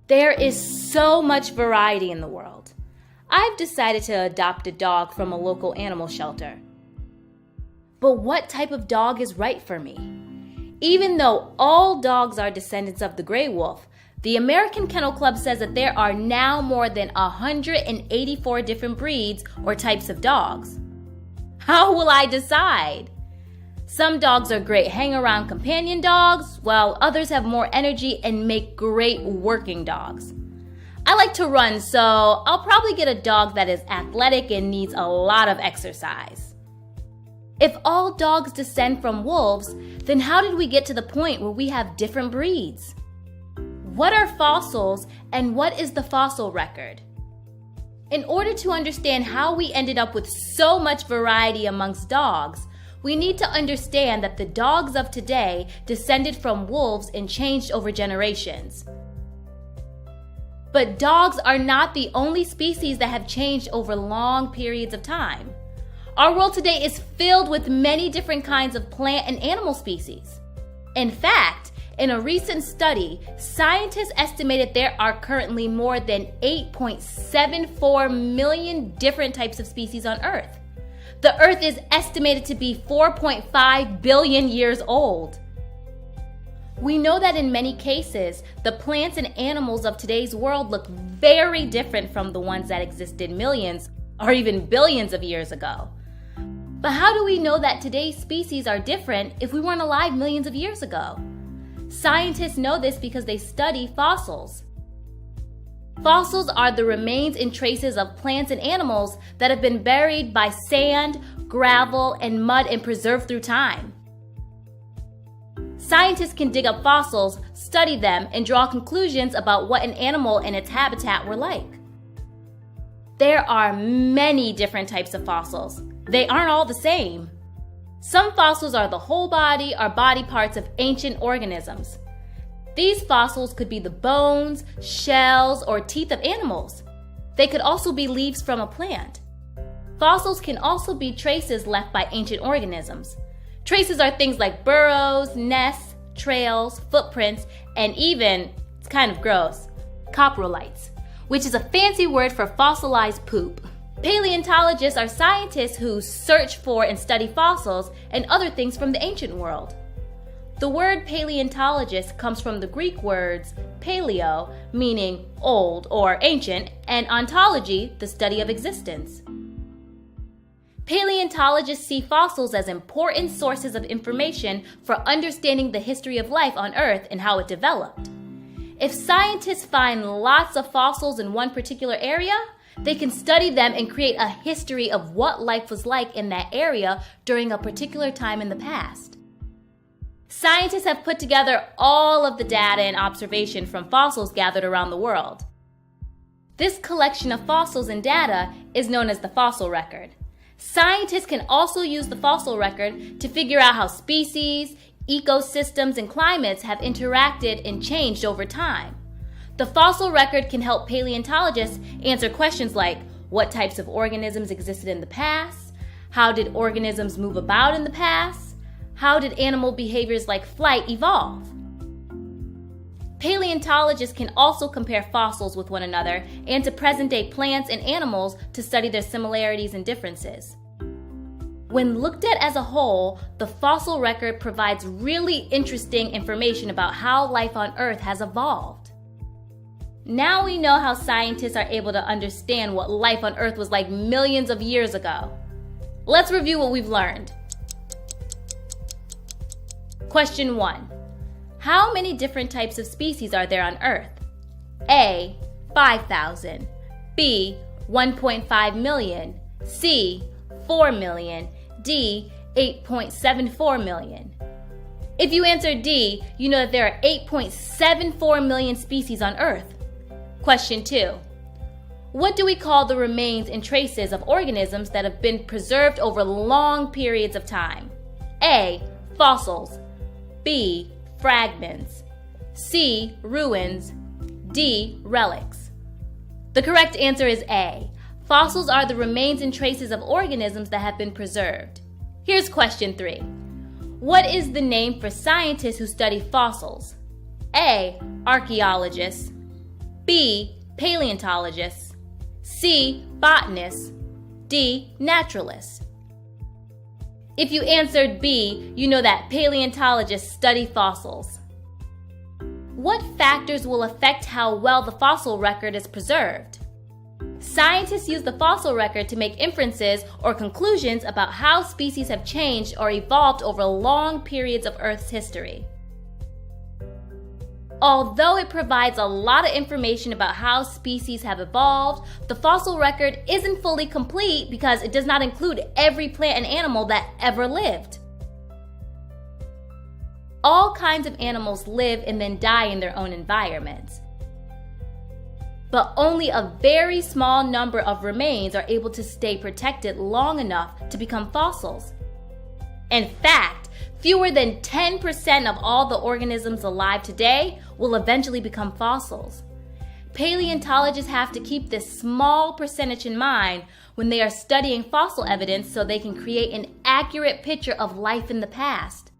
There is so much variety in the world. I've decided to adopt a dog from a local animal shelter. But what type of dog is right for me? Even though all dogs are descendants of the gray wolf, the American Kennel Club says that there are now more than 184 different breeds or types of dogs. How will I decide? Some dogs are great hang-around companion dogs, while others have more energy and make great working dogs. I like to run, so I'll probably get a dog that is athletic and needs a lot of exercise. If all dogs descend from wolves, then how did we get to the point where we have different breeds? What are fossils and what is the fossil record? In order to understand how we ended up with so much variety amongst dogs, we need to understand that the dogs of today descended from wolves and changed over generations. But dogs are not the only species that have changed over long periods of time. Our world today is filled with many different kinds of plant and animal species. In fact, in a recent study, scientists estimated there are currently more than 8.74 million different types of species on Earth. The Earth is estimated to be 4.5 billion years old. We know that in many cases, the plants and animals of today's world look very different from the ones that existed millions or even billions of years ago. But how do we know that today's species are different if we weren't alive millions of years ago? Scientists know this because they study fossils. Fossils are the remains and traces of plants and animals that have been buried by sand, gravel, and mud and preserved through time. Scientists can dig up fossils, study them, and draw conclusions about what an animal and its habitat were like. There are many different types of fossils. They aren't all the same. Some fossils are the whole body or body parts of ancient organisms. These fossils could be the bones, shells, or teeth of animals. They could also be leaves from a plant. Fossils can also be traces left by ancient organisms. Traces are things like burrows, nests, trails, footprints, and even, it's kind of gross, coprolites, which is a fancy word for fossilized poop. Paleontologists are scientists who search for and study fossils and other things from the ancient world. The word paleontologist comes from the Greek words paleo, meaning old or ancient, and ontology, the study of existence. Paleontologists see fossils as important sources of information for understanding the history of life on Earth and how it developed. If scientists find lots of fossils in one particular area, they can study them and create a history of what life was like in that area during a particular time in the past. Scientists have put together all of the data and observation from fossils gathered around the world. This collection of fossils and data is known as the fossil record. Scientists can also use the fossil record to figure out how species, ecosystems, and climates have interacted and changed over time. The fossil record can help paleontologists answer questions like what types of organisms existed in the past, how did organisms move about in the past, how did animal behaviors like flight evolve? Paleontologists can also compare fossils with one another and to present-day plants and animals to study their similarities and differences. When looked at as a whole, the fossil record provides really interesting information about how life on Earth has evolved. Now we know how scientists are able to understand what life on Earth was like millions of years ago. Let's review what we've learned. Question 1. How many different types of species are there on Earth? A. 5,000. B. 1.5 million. C. 4 million. D. 8.74 million. If you answer D, you know that there are 8.74 million species on Earth. Question 2. What do we call the remains and traces of organisms that have been preserved over long periods of time? A. Fossils. B. Fragments. C. Ruins. D. Relics. The correct answer is A. Fossils are the remains and traces of organisms that have been preserved. Here's question 3. What is the name for scientists who study fossils? A. Archaeologists. B. Paleontologists. C. Botanists. D. Naturalists. If you answered B, you know that paleontologists study fossils. What factors will affect how well the fossil record is preserved? Scientists use the fossil record to make inferences or conclusions about how species have changed or evolved over long periods of Earth's history. Although it provides a lot of information about how species have evolved, the fossil record isn't fully complete because it does not include every plant and animal that ever lived. All kinds of animals live and then die in their own environments. But only a very small number of remains are able to stay protected long enough to become fossils. In fact, fewer than 10% of all the organisms alive today will eventually become fossils. Paleontologists have to keep this small percentage in mind when they are studying fossil evidence so they can create an accurate picture of life in the past.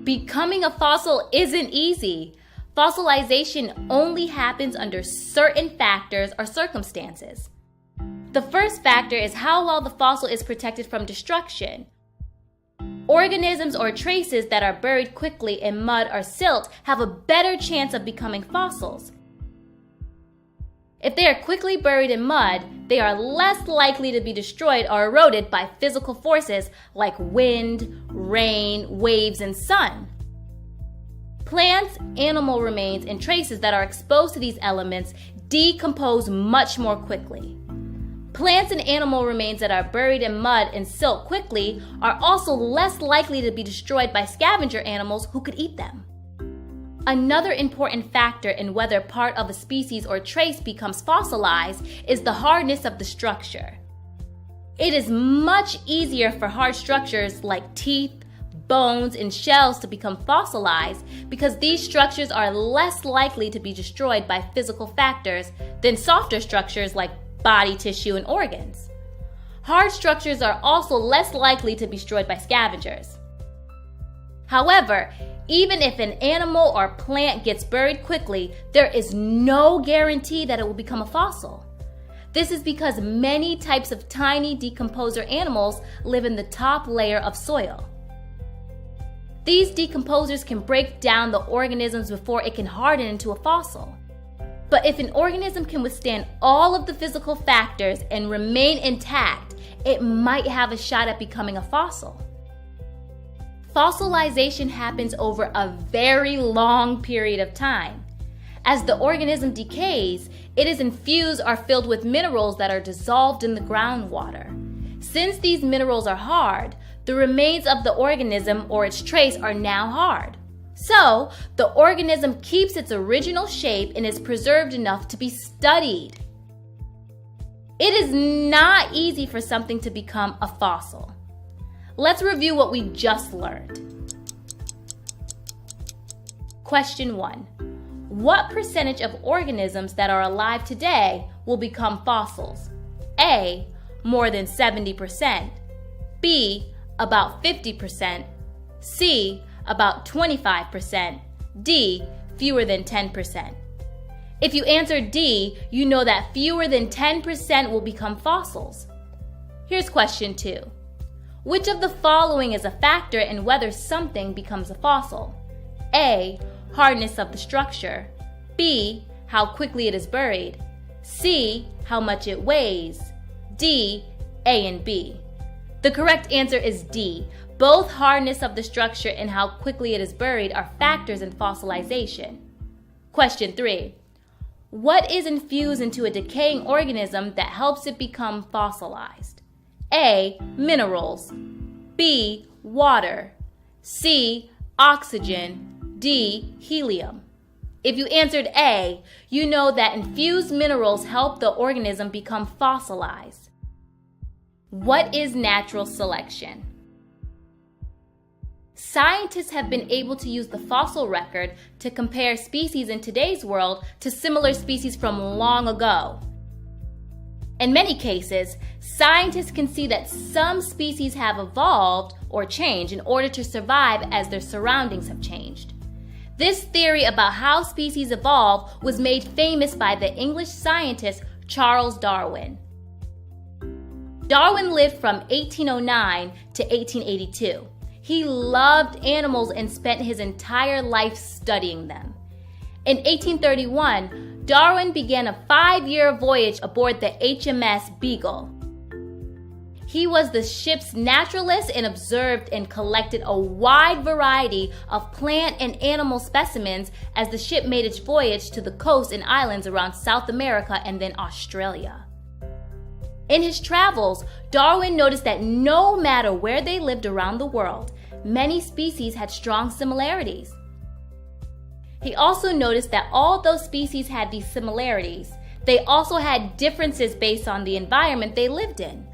Becoming a fossil isn't easy. Fossilization only happens under certain factors or circumstances. The first factor is how well the fossil is protected from destruction. Organisms or traces that are buried quickly in mud or silt have a better chance of becoming fossils. If they are quickly buried in mud, they are less likely to be destroyed or eroded by physical forces like wind, rain, waves, and sun. Plants, animal remains, and traces that are exposed to these elements decompose much more quickly. Plants and animal remains that are buried in mud and silt quickly are also less likely to be destroyed by scavenger animals who could eat them. Another important factor in whether part of a species or trace becomes fossilized is the hardness of the structure. It is much easier for hard structures like teeth, bones, and shells to become fossilized because these structures are less likely to be destroyed by physical factors than softer structures like body tissue and organs. Hard structures are also less likely to be destroyed by scavengers. However, even if an animal or plant gets buried quickly, there is no guarantee that it will become a fossil. This is because many types of tiny decomposer animals live in the top layer of soil. These decomposers can break down the organisms before it can harden into a fossil. But if an organism can withstand all of the physical factors and remain intact, it might have a shot at becoming a fossil. Fossilization happens over a very long period of time. As the organism decays, it is infused or filled with minerals that are dissolved in the groundwater. Since these minerals are hard, the remains of the organism or its trace are now hard. So, the organism keeps its original shape and is preserved enough to be studied. It is not easy for something to become a fossil. Let's review what we just learned. Question 1. What percentage of organisms that are alive today will become fossils? A. More than 70%. B. About 50%. C. About 25%. D. Fewer than 10%. If you answered D, you know that fewer than 10% will become fossils. Here's question 2. Which of the following is a factor in whether something becomes a fossil? A. Hardness of the structure. B. How quickly it is buried. C. How much it weighs. D. A and B. The correct answer is D. Both hardness of the structure and how quickly it is buried are factors in fossilization. Question 3. What is infused into a decaying organism that helps it become fossilized? A. Minerals. B. Water. C. Oxygen. D. Helium. If you answered A, you know that infused minerals help the organism become fossilized. What is natural selection? Scientists have been able to use the fossil record to compare species in today's world to similar species from long ago. In many cases, scientists can see that some species have evolved or changed in order to survive as their surroundings have changed. This theory about how species evolve was made famous by the English scientist Charles Darwin. Darwin lived from 1809 to 1882. He loved animals and spent his entire life studying them. In 1831, Darwin began a 5-year voyage aboard the HMS Beagle. He was the ship's naturalist and observed and collected a wide variety of plant and animal specimens as the ship made its voyage to the coasts and islands around South America and then Australia. In his travels, Darwin noticed that no matter where they lived around the world, many species had strong similarities. He also noticed that although species had these similarities, they also had differences based on the environment they lived in.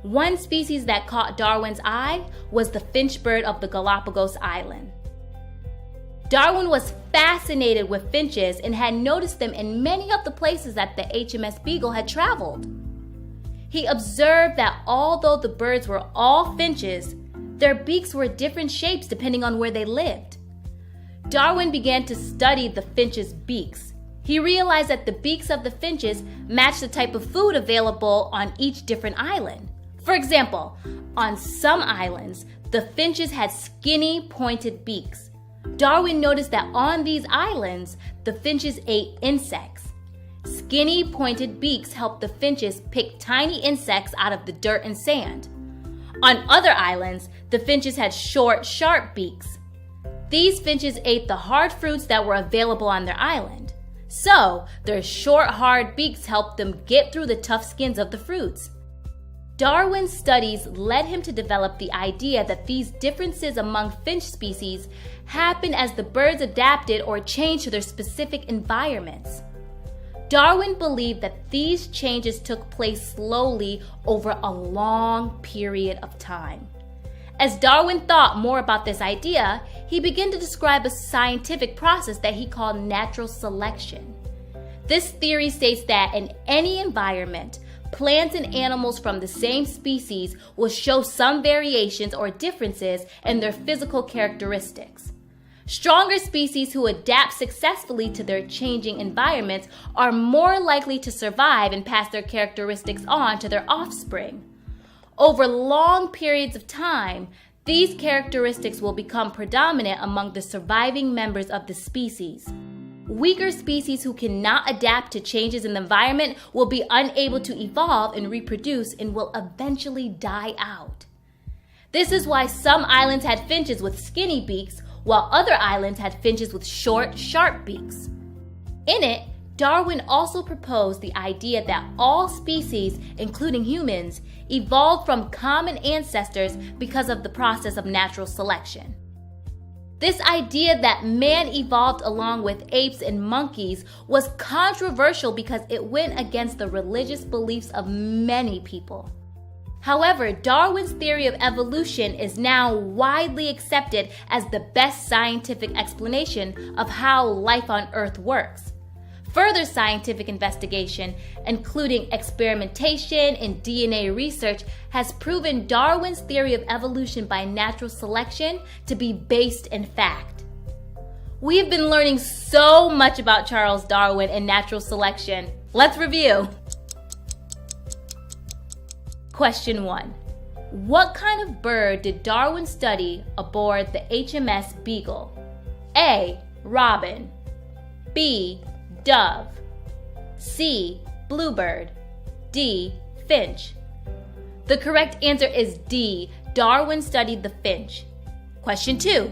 One species that caught Darwin's eye was the finch bird of the Galapagos Island. Darwin was fascinated with finches and had noticed them in many of the places that the HMS Beagle had traveled. He observed that although the birds were all finches, their beaks were different shapes depending on where they lived. Darwin began to study the finches' beaks. He realized that the beaks of the finches matched the type of food available on each different island. For example, on some islands, the finches had skinny, pointed beaks. Darwin noticed that on these islands, the finches ate insects. Skinny, pointed beaks helped the finches pick tiny insects out of the dirt and sand. On other islands, the finches had short, sharp beaks. These finches ate the hard fruits that were available on their island. So, their short, hard beaks helped them get through the tough skins of the fruits. Darwin's studies led him to develop the idea that these differences among finch species happened as the birds adapted or changed to their specific environments. Darwin believed that these changes took place slowly over a long period of time. As Darwin thought more about this idea, he began to describe a scientific process that he called natural selection. This theory states that in any environment, plants and animals from the same species will show some variations or differences in their physical characteristics. Stronger species who adapt successfully to their changing environments are more likely to survive and pass their characteristics on to their offspring. Over long periods of time, these characteristics will become predominant among the surviving members of the species. Weaker species who cannot adapt to changes in the environment will be unable to evolve and reproduce and will eventually die out. This is why some islands had finches with skinny beaks, while other islands had finches with short, sharp beaks. In it, Darwin also proposed the idea that all species, including humans, evolved from common ancestors because of the process of natural selection. This idea that man evolved along with apes and monkeys was controversial because it went against the religious beliefs of many people. However, Darwin's theory of evolution is now widely accepted as the best scientific explanation of how life on Earth works. Further scientific investigation, including experimentation and DNA research, has proven Darwin's theory of evolution by natural selection to be based in fact. We have been learning so much about Charles Darwin and natural selection. Let's review. Question 1. What kind of bird did Darwin study aboard the HMS Beagle? A. Robin. B. Dove. C. Bluebird. D. Finch. The correct answer is D. Darwin studied the finch. Question 2.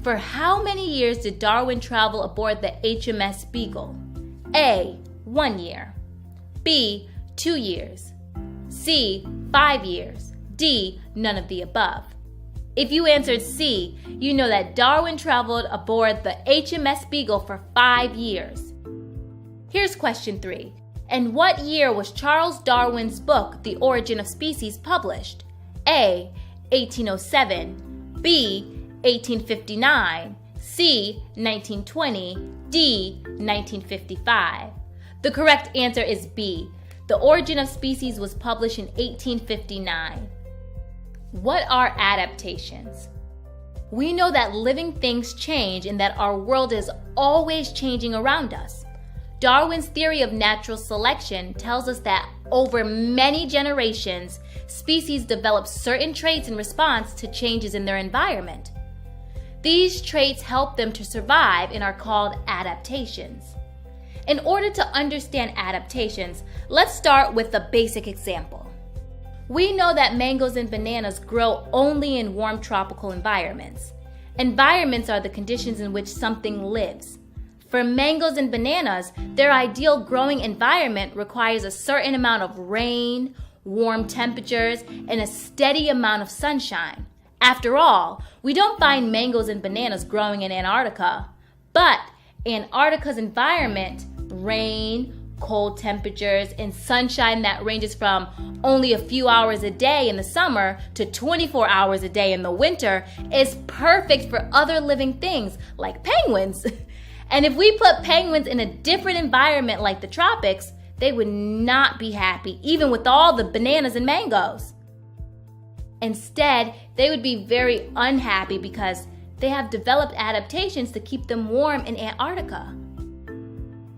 For how many years did Darwin travel aboard the HMS Beagle? A. 1 year. B. 2 years. C. 5 years. D. None of the above. If you answered C, you know that Darwin traveled aboard the HMS Beagle for 5 years. Here's question 3. In what year was Charles Darwin's book, The Origin of Species, published? A. 1807. B. 1859. C. 1920. D. 1955. The correct answer is B. The Origin of Species was published in 1859. What are adaptations? We know that living things change and that our world is always changing around us. Darwin's theory of natural selection tells us that over many generations, species develop certain traits in response to changes in their environment. These traits help them to survive and are called adaptations. In order to understand adaptations, let's start with a basic example. We know that mangoes and bananas grow only in warm tropical environments. Environments are the conditions in which something lives. For mangoes and bananas, their ideal growing environment requires a certain amount of rain, warm temperatures, and a steady amount of sunshine. After all, we don't find mangoes and bananas growing in Antarctica, but Antarctica's environment, rain, cold temperatures, and sunshine that ranges from only a few hours a day in the summer to 24 hours a day in the winter, is perfect for other living things like penguins. And if we put penguins in a different environment like the tropics, they would not be happy, even with all the bananas and mangoes. Instead, they would be very unhappy because they have developed adaptations to keep them warm in Antarctica.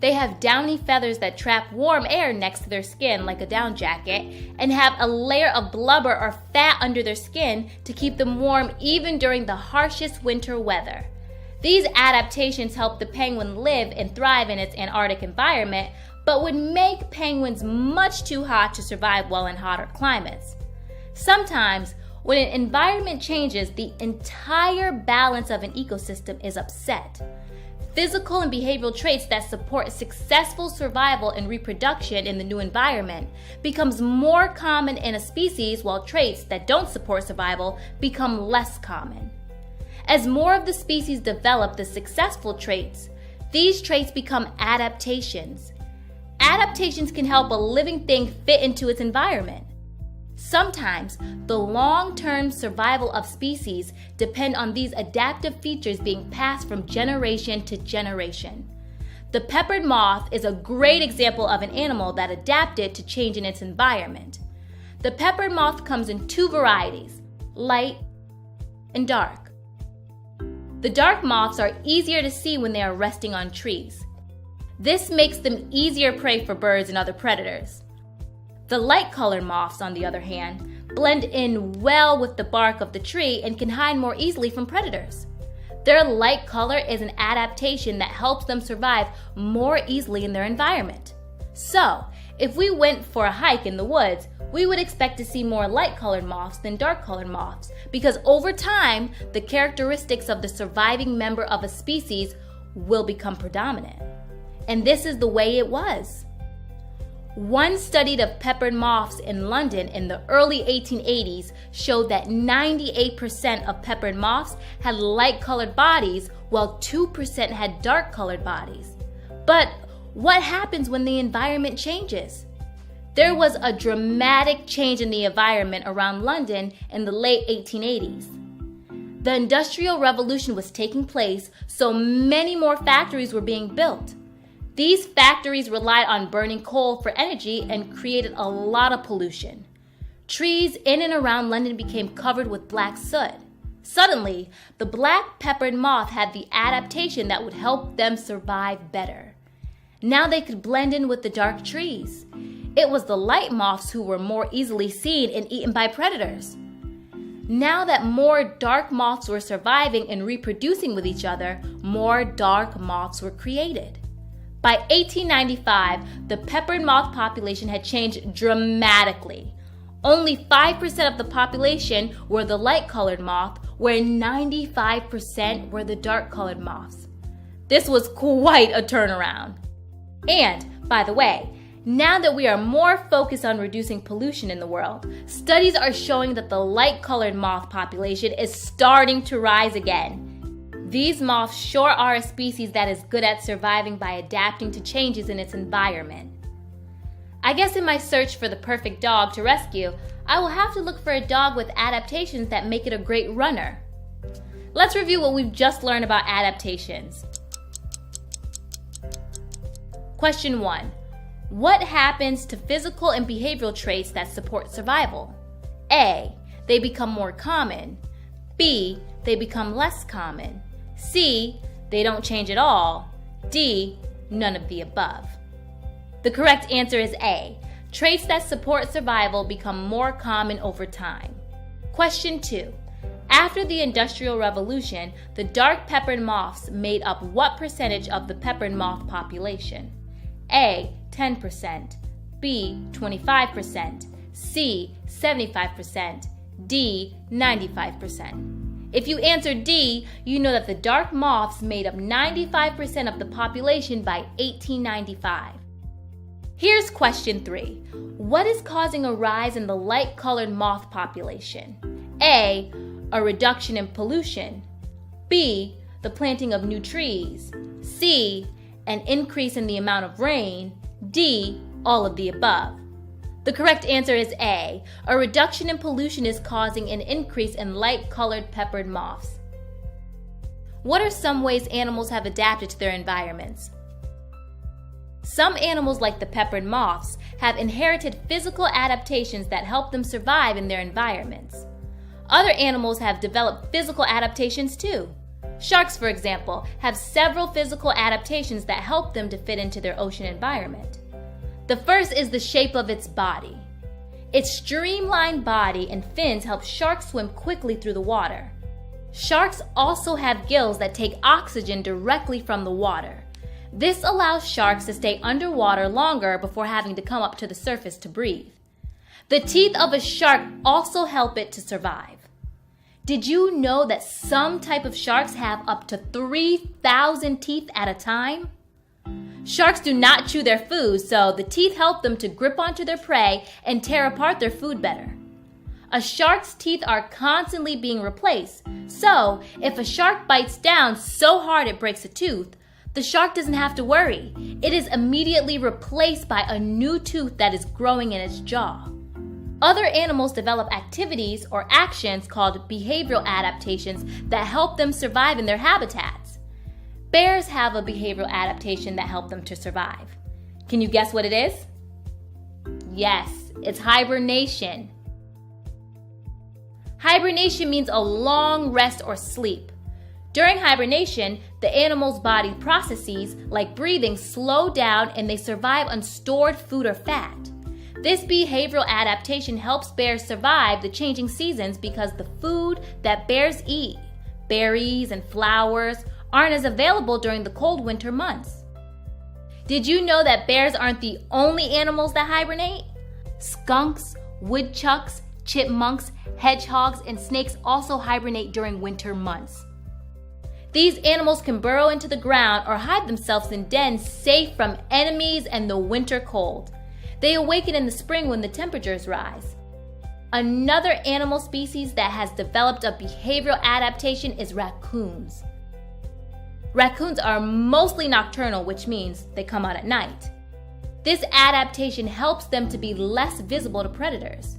They have downy feathers that trap warm air next to their skin like a down jacket and have a layer of blubber or fat under their skin to keep them warm even during the harshest winter weather. These adaptations help the penguin live and thrive in its Antarctic environment, but would make penguins much too hot to survive well in hotter climates. Sometimes, when an environment changes, the entire balance of an ecosystem is upset. Physical and behavioral traits that support successful survival and reproduction in the new environment becomes more common in a species, while traits that don't support survival become less common. As more of the species develop the successful traits, these traits become adaptations. Adaptations can help a living thing fit into its environment. Sometimes, the long-term survival of species depend on these adaptive features being passed from generation to generation. The peppered moth is a great example of an animal that adapted to change in its environment. The peppered moth comes in two varieties, light and dark. The dark moths are easier to see when they are resting on trees. This makes them easier prey for birds and other predators. The light-colored moths, on the other hand, blend in well with the bark of the tree and can hide more easily from predators. Their light color is an adaptation that helps them survive more easily in their environment. So, if we went for a hike in the woods, we would expect to see more light-colored moths than dark-colored moths because over time, the characteristics of the surviving member of a species will become predominant. And this is the way it was. One study of peppered moths in London in the early 1880s showed that 98% of peppered moths had light-colored bodies, while 2% had dark-colored bodies. But what happens when the environment changes? There was a dramatic change in the environment around London in the late 1880s. The Industrial Revolution was taking place, so many more factories were being built. These factories relied on burning coal for energy and created a lot of pollution. Trees in and around London became covered with black soot. Suddenly, the black peppered moth had the adaptation that would help them survive better. Now they could blend in with the dark trees. It was the light moths who were more easily seen and eaten by predators. Now that more dark moths were surviving and reproducing with each other, more dark moths were created. By 1895, the peppered moth population had changed dramatically. Only 5% of the population were the light-colored moth, where 95% were the dark-colored moths. This was quite a turnaround. And, by the way, now that we are more focused on reducing pollution in the world, studies are showing that the light-colored moth population is starting to rise again. These moths sure are a species that is good at surviving by adapting to changes in its environment. I guess in my search for the perfect dog to rescue, I will have to look for a dog with adaptations that make it a great runner. Let's review what we've just learned about adaptations. Question 1. What happens to physical and behavioral traits that support survival? A. They become more common. B. They become less common. C. They don't change at all. D. None of the above. The correct answer is A. Traits that support survival become more common over time. Question 2. After the Industrial Revolution, the dark-peppered moths made up what percentage of the peppered moth population? A. 10%, B. 25%, C. 75%, D. 95%. If you answer D, you know that the dark moths made up 95% of the population by 1895. Here's question 3. What is causing a rise in the light-colored moth population? A. A reduction in pollution. B. The planting of new trees. C. An increase in the amount of rain. D. All of the above. The correct answer is A. A reduction in pollution is causing an increase in light-colored peppered moths. What are some ways animals have adapted to their environments? Some animals, like the peppered moths, have inherited physical adaptations that help them survive in their environments. Other animals have developed physical adaptations too. Sharks, for example, have several physical adaptations that help them to fit into their ocean environment. The first is the shape of its body. Its streamlined body and fins help sharks swim quickly through the water. Sharks also have gills that take oxygen directly from the water. This allows sharks to stay underwater longer before having to come up to the surface to breathe. The teeth of a shark also help it to survive. Did you know that some type of sharks have up to 3,000 teeth at a time? Sharks do not chew their food, so the teeth help them to grip onto their prey and tear apart their food better. A shark's teeth are constantly being replaced, so if a shark bites down so hard it breaks a tooth, the shark doesn't have to worry. It is immediately replaced by a new tooth that is growing in its jaw. Other animals develop activities or actions called behavioral adaptations that help them survive in their habitats. Bears have a behavioral adaptation that helps them to survive. Can you guess what it is? Yes, it's hibernation. Hibernation means a long rest or sleep. During hibernation, the animal's body processes, like breathing, slow down and they survive on stored food or fat. This behavioral adaptation helps bears survive the changing seasons because the food that bears eat, berries and flowers, aren't as available during the cold winter months. Did you know that bears aren't the only animals that hibernate? Skunks, woodchucks, chipmunks, hedgehogs, and snakes also hibernate during winter months. These animals can burrow into the ground or hide themselves in dens safe from enemies and the winter cold. They awaken in the spring when the temperatures rise. Another animal species that has developed a behavioral adaptation is raccoons. Raccoons are mostly nocturnal, which means they come out at night. This adaptation helps them to be less visible to predators.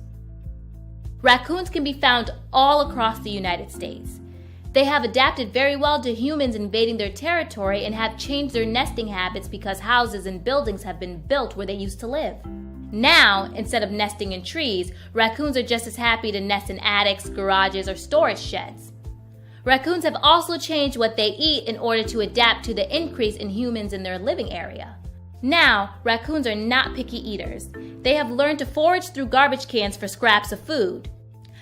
Raccoons can be found all across the United States. They have adapted very well to humans invading their territory and have changed their nesting habits because houses and buildings have been built where they used to live. Now, instead of nesting in trees, raccoons are just as happy to nest in attics, garages, or storage sheds. Raccoons have also changed what they eat in order to adapt to the increase in humans in their living area. Now, raccoons are not picky eaters. They have learned to forage through garbage cans for scraps of food.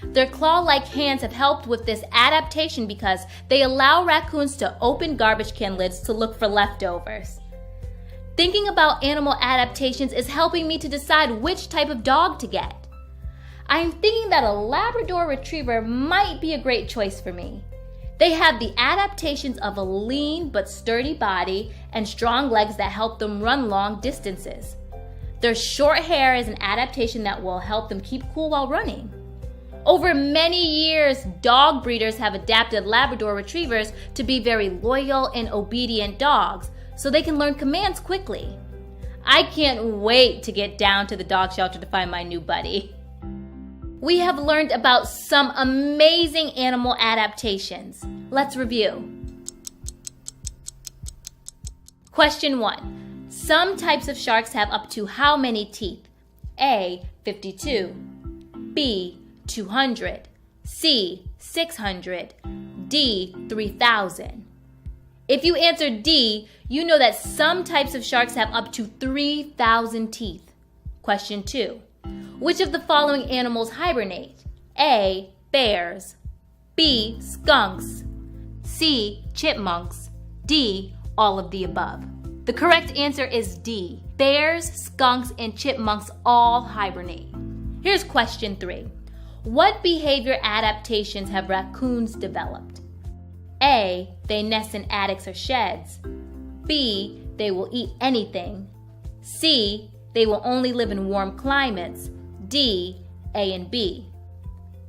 Their claw-like hands have helped with this adaptation because they allow raccoons to open garbage can lids to look for leftovers. Thinking about animal adaptations is helping me to decide which type of dog to get. I am thinking that a Labrador Retriever might be a great choice for me. They have the adaptations of a lean but sturdy body and strong legs that help them run long distances. Their short hair is an adaptation that will help them keep cool while running. Over many years, dog breeders have adapted Labrador Retrievers to be very loyal and obedient dogs, so they can learn commands quickly. I can't wait to get down to the dog shelter to find my new buddy. We have learned about some amazing animal adaptations. Let's review. Question 1. Some types of sharks have up to how many teeth? A, 52, B, 200, C, 600, D, 3,000. If you answered D, you know that some types of sharks have up to 3,000 teeth. Question 2. Which of the following animals hibernate? A, bears, B, skunks, C, chipmunks, D, all of the above. The correct answer is D. Bears, skunks, and chipmunks all hibernate. Here's question 3. What behavior adaptations have raccoons developed? A, they nest in attics or sheds. B, they will eat anything. C, they will only live in warm climates. D, A and B.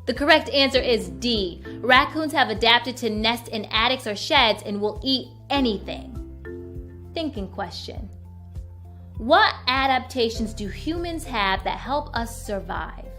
The correct answer is D. Raccoons have adapted to nest in attics or sheds and will eat anything. Thinking question. What adaptations do humans have that help us survive?